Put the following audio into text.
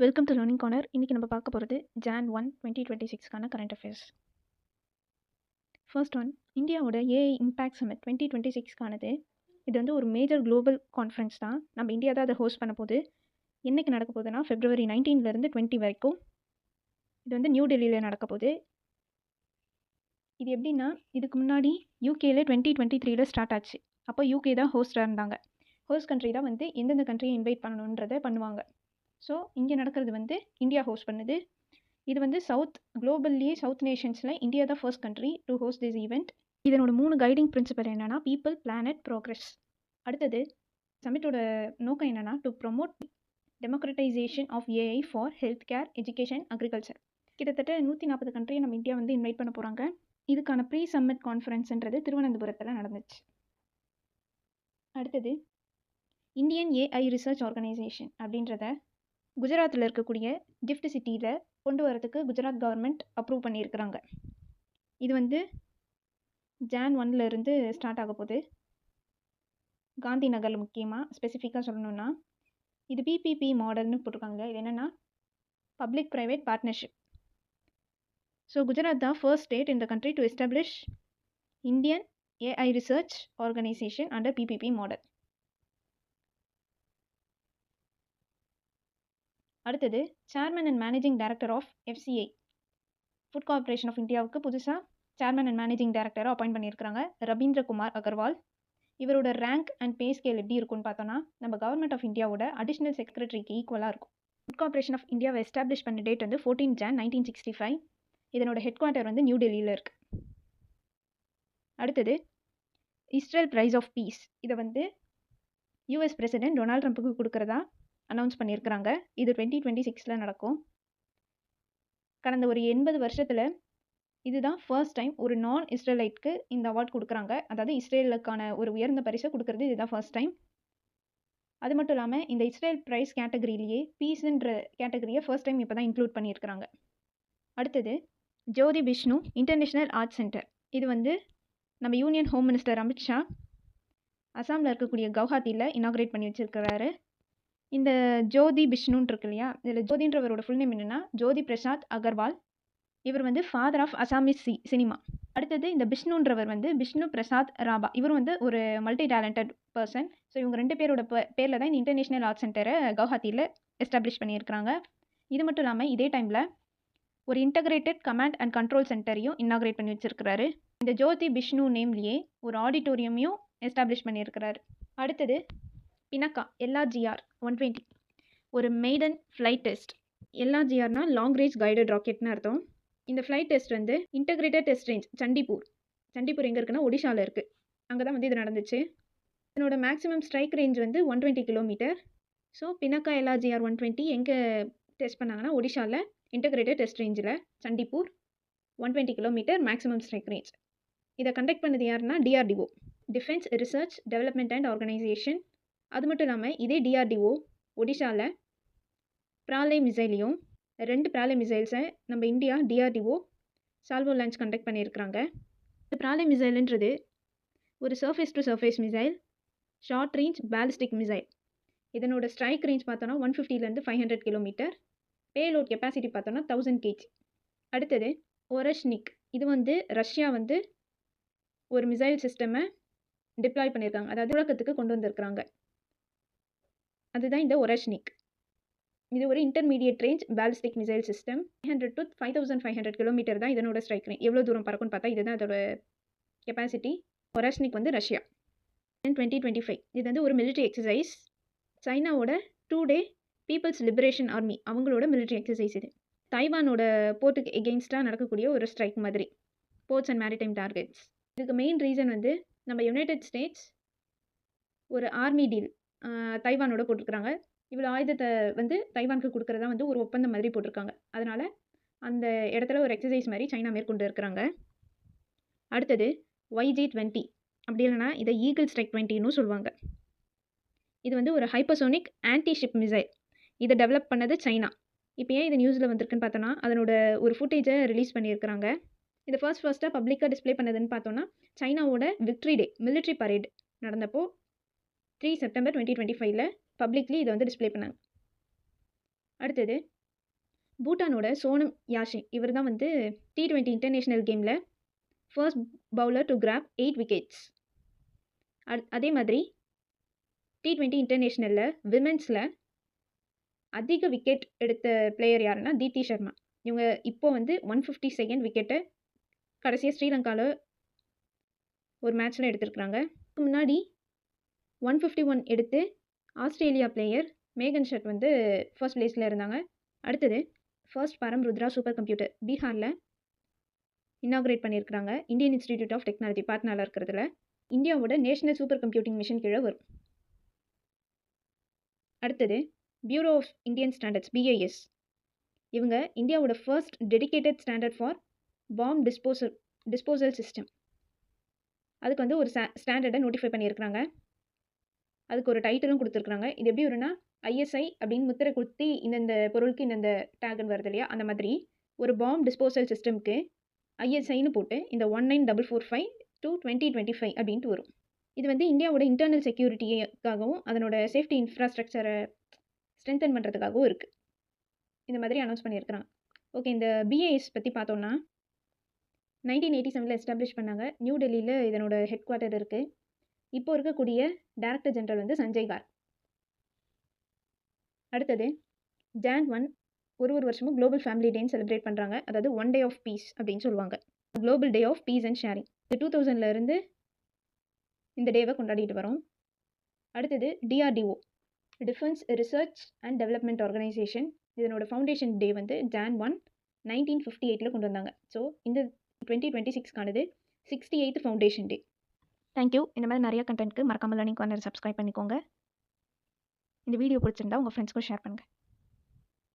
Welcome to learning corner. இன்றைக்கி நம்ம பார்க்க போகிறது Jan 1 2026க்கான கரண்ட் அஃபேர்ஸ். ஃபர்ஸ்ட் ஒன், இந்தியாவோட ஏஐ இம்பேக்ட் சமிட் 2026க்கானது. இது வந்து ஒரு மேஜர் குளோபல் கான்ஃபரன்ஸ் தான். நம்ம இந்தியா தான் அதை ஹோஸ்ட் பண்ண போகுது. என்றைக்கு நடக்க போகுதுன்னா February 19 20 வரைக்கும். இது வந்து நியூ டெல்லியில் நடக்க போகுது. இது எப்படின்னா, இதுக்கு முன்னாடி யூகேல 2023 ஸ்டார்ட் ஆச்சு. அப்போ யூகே தான் ஹோஸ்டாக இருந்தாங்க. ஹோஸ்ட் கண்ட்ரி தான் வந்து எந்தெந்த கண்ட்ரியை இன்வைட் பண்ணணுன்றதை பண்ணுவாங்க. ஸோ இங்கே நடக்கிறது வந்து இந்தியா ஹோஸ்ட் பண்ணுது. இது வந்து குளோபல்லையே சவுத் நேஷன்ஸில் இந்தியா தான் first country to host this event. இதனோட 3 கைடிங் பிரின்சிபல் என்னென்னா பீப்புள், பிளானட், ப்ரோக்ரஸ். அடுத்தது சமிட்டோட நோக்கம் என்னென்னா to promote democratization of AI for health care, education, agriculture. கிட்டத்தட்ட 140 கண்ட்ரியை நம்ம இந்தியா வந்து இன்வைட் பண்ண போகிறாங்க. இதுக்கான ப்ரீ சம்மிட் கான்ஃபரன்ஸ்ன்றது திருவனந்தபுரத்தில் நடந்துச்சு. அடுத்தது இந்தியன் ஏஐ ரிசர்ச் ஆர்கனைசேஷன் அப்படின்றத குஜராத்தில் இருக்கக்கூடிய கிஃப்ட் சிட்டியில் கொண்டு வரதுக்கு குஜராத் கவர்மெண்ட் அப்ரூவ் பண்ணியிருக்கிறாங்க. இது வந்து Jan 1 ஸ்டார்ட் ஆக போகுது. காந்தி நகரில் முக்கியமாக ஸ்பெசிஃபிக்காக சொல்லணுன்னா இது பிபிபி மாடல்னு போட்டிருக்காங்க. இது என்னென்னா public private partnership. So Gujarat தான் first state in the country to establish Indian AI research organisation under PPP model. அடுத்தது chairman and managing director of FCI food corporation of இந்தியாவுக்கு புதுசாக சேர்மன் அண்ட் மேனேஜிங் டைரக்டராக appoint பண்ணியிருக்கிறாங்க ரபீந்திர குமார் அகர்வால். இவரோட rank and pay scale எப்படி இருக்குன்னு பார்த்தோன்னா நம்ம கவர்மெண்ட் ஆஃப் இந்தியாவோட அடிஷ்னல் செக்ரட்டரிக்கு ஈக்குவலாக இருக்கும். ஃபுட் கார்ப்பரேஷன் ஆஃப் இந்தியாவை எஸ்டாப்ளிஷ் பண்ண டேட் வந்து 14 Jan 1965. இதனோட ஹெட் குவார்ட்டர் வந்து நியூ டெல்லியில் இருக்குது. அடுத்தது இஸ்ரேல் பிரைஸ் ஆஃப் பீஸ். இதை வந்து US பிரசிடென்ட் டொனால்ட் ட்ரம்ப்புக்கு கொடுக்குறதா அனௌன்ஸ் பண்ணியிருக்கிறாங்க. இது 2026 நடக்கும். கடந்த ஒரு 80 வருஷத்தில் இதுதான் ஃபர்ஸ்ட் டைம் ஒரு நான் இஸ்ரேலைட்க்கு இந்த அவார்ட் கொடுக்குறாங்க. அதாவது இஸ்ரேலுக்கான ஒரு உயர்ந்த பரிசை கொடுக்குறது இதுதான் ஃபர்ஸ்ட் டைம். அது மட்டும் இல்லாமல் இந்த இஸ்ரேல் ப்ரைஸ் கேட்டகரியிலேயே பீஸ்ன்ற கேட்டகரியை ஃபர்ஸ்ட் டைம் இப்போ தான் இன்க்ளூட் பண்ணியிருக்கிறாங்க. அடுத்தது ஜோதி பிஷ்ணு இன்டர்நேஷ்னல் ஆர்ட் சென்டர். இது வந்து நம்ம யூனியன் ஹோம் மினிஸ்டர் அமித்ஷா அசாமில் இருக்கக்கூடிய கவுஹாத்தியில் இனாக்ரேட் பண்ணி வச்சுருக்கிறாரு. இந்த ஜோதி பிஷ்ணுன்னு இருக்கு இல்லையா, இதில் ஜோதின்றவரோட ஃபுல் நேம் என்னென்னா ஜோதி பிரசாத் அகர்வால். இவர் வந்து ஃபாதர் ஆஃப் அசாமிஸ் சினிமா. அடுத்தது இந்த பிஷ்ணுன்றவர் வந்து பிஷ்ணு பிரசாத் ராபா. இவர் வந்து ஒரு மல்டி டேலண்டட் பர்சன். ஸோ இவங்க 2 பேரோட பேரில் தான் இந்த இன்டர்நேஷ்னல் ஆர்ட் சென்டரை கவுஹாத்தியில் எஸ்டாப்ளிஷ் பண்ணியிருக்கிறாங்க. இது மட்டும் இல்லாமல் இதே டைமில் ஒரு இன்டகிரேட்டட் கமாண்ட் அண்ட் கண்ட்ரோல் சென்டரையும் இன்னாக்ரேட் பண்ணி வச்சுருக்கிறாரு. இந்த ஜோதி பிஷ்ணு நேம்லேயே ஒரு ஆடிட்டோரியமையும் எஸ்டாப்ளிஷ் பண்ணியிருக்கிறாரு. அடுத்தது பினக்கா LRGR 120 ஒரு மெய்டன் ஃப்ளைட் டெஸ்ட். LRGRனா லாங் ரேஞ்ச் கைடட் ராக்கெட்னு அர்த்தம். இந்த ஃப்ளைட் டெஸ்ட் வந்து இன்டகிரேட்டட் டெஸ்ட் ரேஞ்ச் சண்டிப்பூர் எங்கே இருக்குன்னா ஒடிஷாவில் இருக்குது. அங்கே தான் வந்து இது நடந்துச்சு. இதனோட மேக்ஸிமம் ஸ்ட்ரைக் ரேஞ்ச் வந்து 120 கிலோமீட்டர். ஸோ பினக்கா LRGR 120 எங்கே டெஸ்ட் பண்ணாங்கன்னா ஒடிஷாவில் இன்டகிரேட்டட் டெஸ்ட் ரேஞ்சில் Chandipur 120 kilometre maximum strike range. இதை கண்டக்ட் பண்ணது யாருன்னா DRDO defence research development and organisation. அது மட்டும் இல்லாமல் இதே DRDO ஒடிஷாவில் பிராலே மிசைலையும் 2 பிராலே மிசைல்ஸை நம்ம இந்தியா DRDO சால்வோ லான்ச் கண்டக்ட் பண்ணியிருக்கிறாங்க. இந்த பிராலே மிசைல்ன்றது ஒரு surface to surface missile, short range ballistic missile. இதனோட ஸ்ட்ரைக் ரேஞ்ச் பார்த்தோன்னா 150 500 கிலோமீட்டர். பேலோட் கெப்பாசிட்டி பார்த்தோன்னா 1000 kg. அடுத்தது ஒரஷ்னிக். இது வந்து ரஷ்யா வந்து ஒரு மிசைல் சிஸ்டமை டிப்ளாய் பண்ணியிருக்காங்க, அதாவது உலகத்துக்கு கொண்டு வந்திருக்கிறாங்க. அதுதான் இந்த ஒரஷ்னிக். இது ஒரு intermediate range ballistic missile system. 500 to 5500 kilometre தான் இதனோட ஸ்ட்ரைக் ரேஞ்ச். எவ்வளோ தூரம் பறக்கும்னு பார்த்தா இதுதான் அதோட கெப்பாசிட்டி. ஒரஷ்னிக் வந்து ரஷ்யா. 2025 இது வந்து ஒரு மிலிட்ரி எக்ஸசைஸ். சைனாவோட 2 day பீப்புள்ஸ் லிபரேஷன் ஆர்மி அவங்களோட மிலிட்ரி எக்ஸசைஸ். இது தைவானோட போர்ட்டுக்கு எகெயின்ஸ்டாக நடக்கக்கூடிய ஒரு ஸ்ட்ரைக் மாதிரி. Ports and maritime targets. இதுக்கு மெயின் ரீசன் வந்து நம்ம யுனைடெட் ஸ்டேட்ஸ் ஒரு ஆர்மி டீல் தைவானோட போட்டிருக்கிறாங்க. இவ்வளோ ஆயுதத்தை வந்து தைவானுக்கு கொடுக்குறதா வந்து ஒரு ஒப்பந்தம் மாதிரி போட்டிருக்காங்க. அதனால் அந்த இடத்துல ஒரு எக்ஸசைஸ் மாதிரி சைனா மேற்கொண்டு இருக்கிறாங்க. அடுத்தது YG-20 அப்படி இல்லைனா இதை ஈகிள் ஸ்ட்ரைக் 20ன்னு சொல்லுவாங்க. இது வந்து ஒரு ஹைப்பர்சோனிக் ஆன்டி ஷிப் மிசைல். இதை டெவலப் பண்ணது சைனா. இப்போ ஏன் இது நியூஸில் வந்திருக்குன்னு பார்த்தோன்னா அதனோட ஒரு ஃபுட்டேஜை ரிலீஸ் பண்ணியிருக்கிறாங்க. இதை ஃபர்ஸ்ட்டாக பப்ளிக்காக டிஸ்பிளே பண்ணதுன்னு பார்த்தோன்னா சைனாவோட விக்ட்ரி டே மிலிட்ரி பரேட் நடந்தப்போ 3 September 2025 பப்ளிக்லி இதை வந்து டிஸ்பிளே பண்ணாங்க. அடுத்தது பூட்டானோட சோனம் யாஷின் இவர் தான் வந்து T20 இன்டர்நேஷ்னல் கேமில் first bowler to grab 8 wickets. அதே மாதிரி T20 இன்டர்நேஷ்னலில் விமென்ஸில் அதிக விக்கெட் எடுத்த பிளேயர் யாருன்னா தீப்தி சர்மா. இவங்க இப்போ வந்து 152nd விக்கெட்டை கடைசியாக ஸ்ரீலங்காவில் ஒரு மேட்ச்சில் எடுத்திருக்கிறாங்க. முன்னாடி 151 எடுத்து ஆஸ்திரேலியா பிளேயர் மேகன் ஷட் வந்து ஃபர்ஸ்ட் பிளேஸில் இருந்தாங்க. அடுத்தது ஃபர்ஸ்ட் பரம்ருத்ரா சூப்பர் கம்ப்யூட்டர் பீகாரில் இனாக்ரேட் பண்ணியிருக்கிறாங்க. இந்தியன் இன்ஸ்டிடியூட் ஆஃப் டெக்னாலஜி பாட்னாவில் இருக்கிறதுல இந்தியாவோட நேஷனல் சூப்பர் கம்ப்யூட்டிங் மிஷன் கீழே வரும். அடுத்தது Bureau of Indian Standards BIS. இவங்க இந்தியாவோட first dedicated standard for bomb disposal system. அதுக்கு வந்து ஒரு ஸ்டாண்டர்டை நோட்டிஃபை பண்ணியிருக்கிறாங்க. அதுக்கு ஒரு டைட்டிலும் கொடுத்துருக்குறாங்க. இது எப்படி வரும்னா ISI அப்படின்னு முத்திரை கொடுத்து இந்தந்த பொருளுக்கு இந்தந்த டேக்னு வருது இல்லையா, அந்த மாதிரி ஒரு பாம் டிஸ்போசல் சிஸ்டம்க்கு ISIன்னு போட்டு இந்த 19445 to 2025 அப்படின்ட்டு வரும். இது வந்து இந்தியாவோட இன்டர்னல் செக்யூரிட்டிக்காகவும் அதனோட சேஃப்டி இன்ஃப்ராஸ்ட்ரக்சரை ஸ்ட்ரென்தன் பண்ணுறதுக்காகவும் இருக்குது. இந்த மாதிரி அனௌன்ஸ் பண்ணியிருக்கிறாங்க. ஓகே, இந்த BIS பற்றி பார்த்தோன்னா 1987 எஸ்டாப்ளிஷ் பண்ணாங்க. நியூ டெல்லியில் இதனோட ஹெட் குவார்ட்டர் இருக்குது. இப்போ இருக்கக்கூடிய டைரக்டர் ஜெனரல் வந்து சஞ்சய் கார். அடுத்தது Jan 1 ஒரு வருஷமும் குளோபல் ஃபேமிலி டேன்னு செலிப்ரேட் பண்ணுறாங்க. அதாவது 1 டே ஆஃப் பீஸ் அப்படின்னு சொல்லுவாங்க. Global day of peace and sharing. இது 2000 இந்த டேவை கொண்டாடிட்டு வரோம். அடுத்தது DRDO defence research and development organisation. இதனோட ஃபவுண்டேஷன் டே வந்து Jan 1 1958 கொண்டு வந்தாங்க. ஸோ இந்த 2026க்கானது 68th ஃபவுண்டேஷன் டே. தேங்க்யூ. இந்த மாதிரி நிறைய கண்டென்ட்க்கு மறக்காமல் லேர்னிங் கார்னர் சப்ஸ்கிரைப் பண்ணிக்கோங்க. இந்த வீடியோ பிடிச்சிருந்தா உங்கள் ஃப்ரெண்ட்ஸ்க்கும் ஷேர் பண்ணுங்கள்.